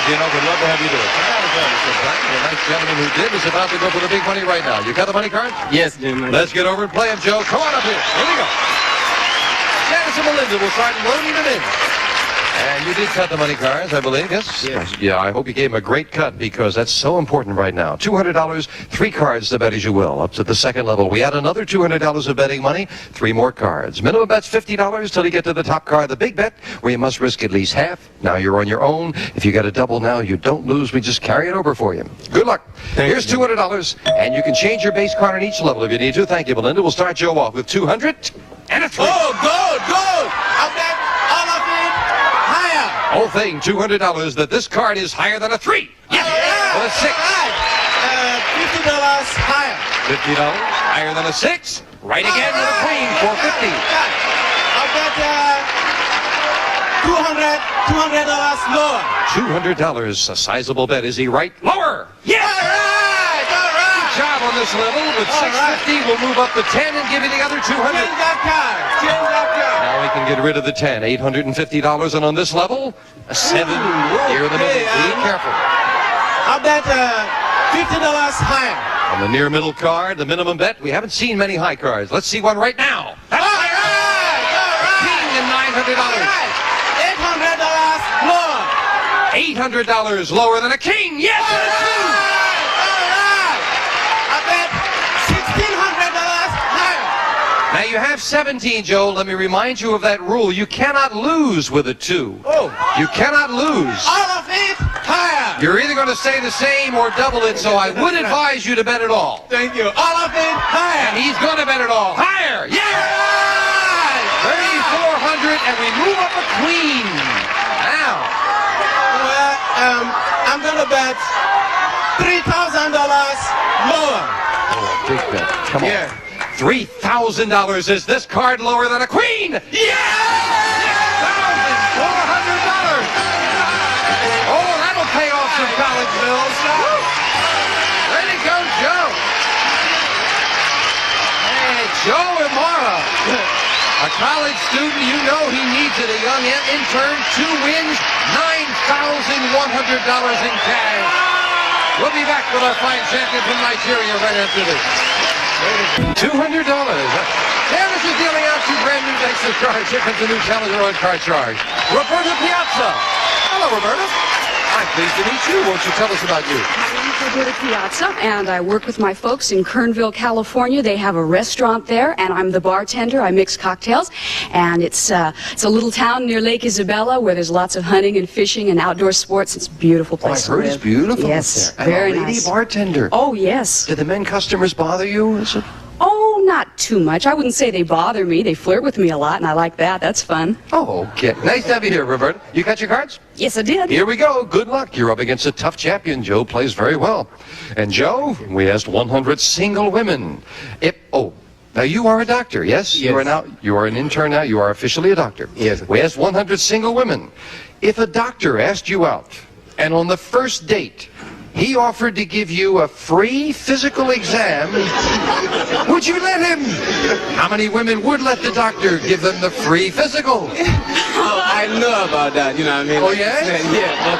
Gino. We'd love to have you do it. The nice gentleman who did is about to go for the big money right now. You got the money card? Yes, Jim. Let's get over and play him, Joe. Come on up here. Here we go. Janice and Melinda will start loading them in. And you did cut the money cards, I believe, yes? Yes. Yeah, I hope you gave him a great cut because that's so important right now. $200, 3 cards to bet as you will, up to the second level. We add another $200 of betting money, 3 more cards. Minimum bet's $50 till you get to the top card, the big bet, where you must risk at least half. Now you're on your own. If you get a double now, you don't lose. We just carry it over for you. Good luck. Here's $200, and you can change your base card on each level if you need to. Thank you, Melinda. We'll start Joe off with 200 and a 3. Oh, good. I'll bet all of it higher. Whole thing, $200, that this card is higher than a 3. Yes. Or a 6. $50 higher. $50, higher than a 6. Right again with a queen, $450. I'll bet $200 lower. $200, a sizable bet. Is he right? Lower. Yes. All right. Good job on this level. With $650, we'll move up to 10 and give you the other $200. Change that card. Now we can get rid of the 10. $850, and on this level, a 7. Here in the middle. Be careful. I'll bet $50 higher. On the near middle card, the minimum bet. We haven't seen many high cards. Let's see one right now. That's higher. King and $900. $800 lower. $800 lower than a king. Yes, and a 2. I bet $1,600 higher. Now you have 17, Joe. Let me remind you of that rule. You cannot lose with a 2. Oh. You cannot lose. All of it higher. You're either going to stay the same or double it, so I would advise you to bet it all. Thank you. All of it higher. And he's going to bet it all. Higher. Yeah. 3,400, and we move up a queen. Now. Well, I'm going to bet $3,000 lower. Oh, big bet. Come on. Yeah. $3,000. Is this card lower than a queen? Yeah! $6,400. Oh, that'll pay off some college bills. Way to go, Joe. Hey, Joe Imara. A college student, you know he needs it. A young intern, 2 wins, $9,100 in cash. We'll be back with our fine champion from Nigeria right after this. $200. Janice is dealing out 2 brand new decks of cards. Here comes the new challenger on card charge. Roberta Piazza. Hello, Roberta. I'm pleased to meet you. Won't you tell us about you? I'm Roberta Piazza, and I work with my folks in Kernville, California. They have a restaurant there, and I'm the bartender. I mix cocktails, and it's a little town near Lake Isabella where there's lots of hunting and fishing and outdoor sports. It's a beautiful place I heard to live. it's beautiful Yes, up there. And very a lady nice. bartender. Oh, yes. Did the men customers bother you? Is it? Oh, not too much. I wouldn't say they bother me. They flirt with me a lot, and I like that. That's fun. Oh, okay. Nice to have you here, Roberta. You got your cards? Yes, I did. Here we go. Good luck. You're up against a tough champion. Joe plays very well. And Joe, we asked 100 single women. Now you are a doctor, yes? Yes. You are an intern now. You are officially a doctor. Yes. We asked 100 single women. If a doctor asked you out, and on the first date, he offered to give you a free physical exam, would you let him? How many women would let the doctor give them the free physical? Oh, I know about that, you know what I mean? Oh, yeah? Yeah,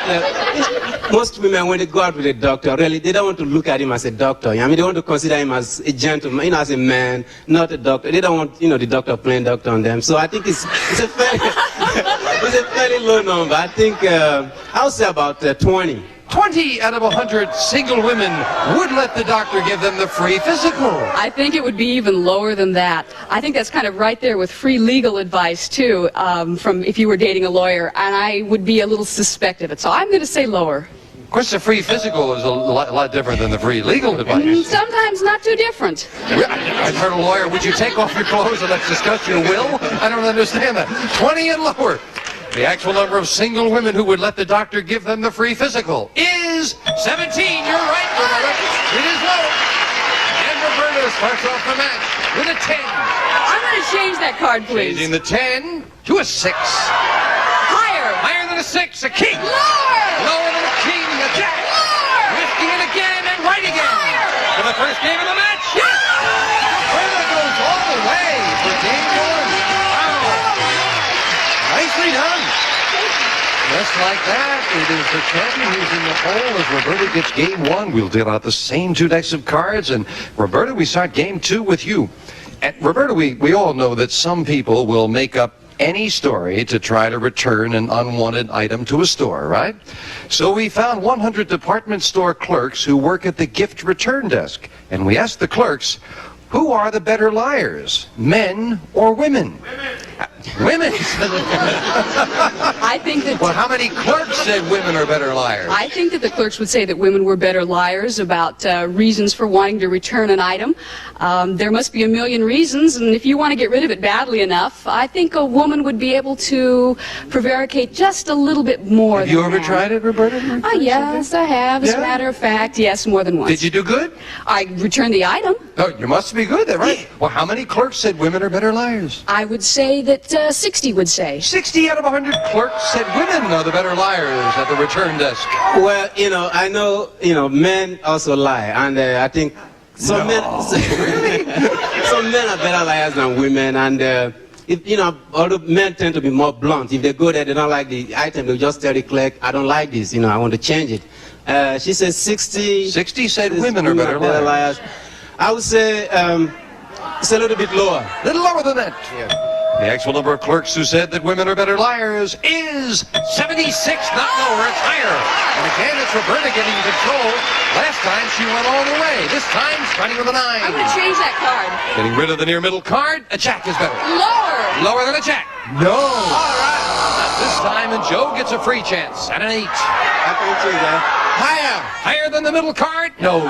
but most women, when they go out with a doctor, really, they don't want to look at him as a doctor. I mean, they want to consider him as a gentleman, as a man, not a doctor. They don't want, the doctor playing doctor on them. So I think it's a fairly, it's a fairly low number. I think, I'll say about 20. 20 out of 100 single women would let the doctor give them the free physical. I think it would be even lower than that. I think that's kind of right there with free legal advice, too, from if you were dating a lawyer, and I would be a little suspect of it. So I'm going to say lower. Of course, the free physical is a lot different than the free legal advice. Sometimes not too different. I've heard a lawyer, would you take off your clothes and let's discuss your will? I don't understand that. 20 and lower. The actual number of single women who would let the doctor give them the free physical is 17. You're right, Roberta. It is low. And Roberta starts off the match with a 10. I'm going to change that card, please. Changing the 10 to a 6. Higher. Higher than a 6, a king. Lower. Lower than a king, a jack. Lower. Risking it again and right again. Higher. For the first game of the match. Yes! Roberta goes all the way for game 1. Wow. Nicely done. Just like that, it is the champion who's in the hole as Roberta gets game one. We'll deal out the same two decks of cards. And Roberta, we start game two with you. And Roberta, we all know that some people will make up any story to try to return an unwanted item to a store, right? So we found 100 department store clerks who work at the gift return desk. And we asked the clerks, who are the better liars, men or women? Women. I think that. Well, how many clerks said women are better liars? I think that the clerks would say that women were better liars about reasons for wanting to return an item. There must be a million reasons, and if you want to get rid of it badly enough, I think a woman would be able to prevaricate just a little bit more. Have you ever tried it, Roberta? Yes, I have. As a matter of fact, yes, more than once. Did you do good? I returned the item. Oh, you must be good then, right? Well, how many clerks said women are better liars? I would say that 60 would say. 60 out of 100 clerks said women are the better liars at the return desk. Well, I know, men also lie, and I think some men are better liars than women, and although men tend to be more blunt, if they go there, they don't like the item, they'll just tell the clerk, I don't like this, I want to change it. She says 60. 60 said women are better liars. I would say it's a little bit lower. A little lower than that. Yeah. The actual number of clerks who said that women are better liars is 76, not lower, it's higher. And again, it's Roberta getting control. Last time she went all the way. This time, starting with a 9. I'm going to change that card. Getting rid of the near middle card, a jack is better. Lower. Lower than a jack. No. All right. Not this time, and Joe gets a free chance at an 8. I can change that. Higher. Higher than the middle card? No.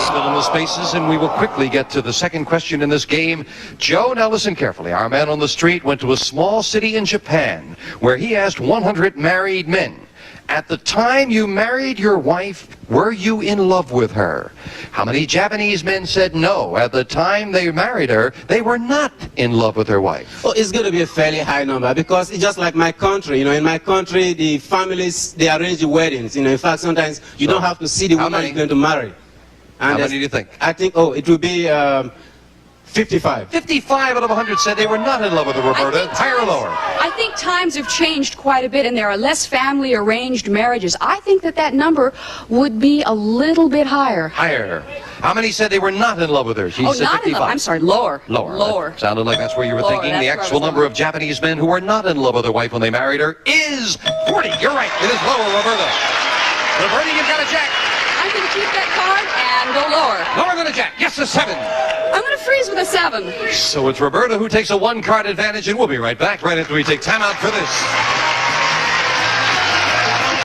Fill in the spaces, and we will quickly get to the second question in this game. Joe, now listen carefully. Our man on the street went to a small city in Japan where he asked 100 married men, at the time you married your wife, were you in love with her? How many Japanese men said no? At the time they married her, they were not in love with their wife. Oh, it's going to be a fairly high number because it's just like my country. In my country, the families, they arrange the weddings. In fact, sometimes you don't have to see the woman you're going to marry. And how many do you think? I think, it will be 55. 55 out of 100 said they were not in love with her, Roberta. Higher or lower? I think times have changed quite a bit, and there are less family arranged marriages. I think that number would be a little bit higher. Higher. How many said they were not in love with her? She said not 55. in love. I'm sorry, lower. Lower. That sounded like that's where you were Lower, thinking. The actual number of Japanese men who were not in love with their wife when they married her is 40. You're right. It is lower, Roberta. Roberta, you've got a jack. I'm going to keep that card and go lower. Lower than a jack. Yes, a 7. I'm going to freeze with a 7. So it's Roberta who takes a 1-card advantage, and we'll be right back right after we take time out for this.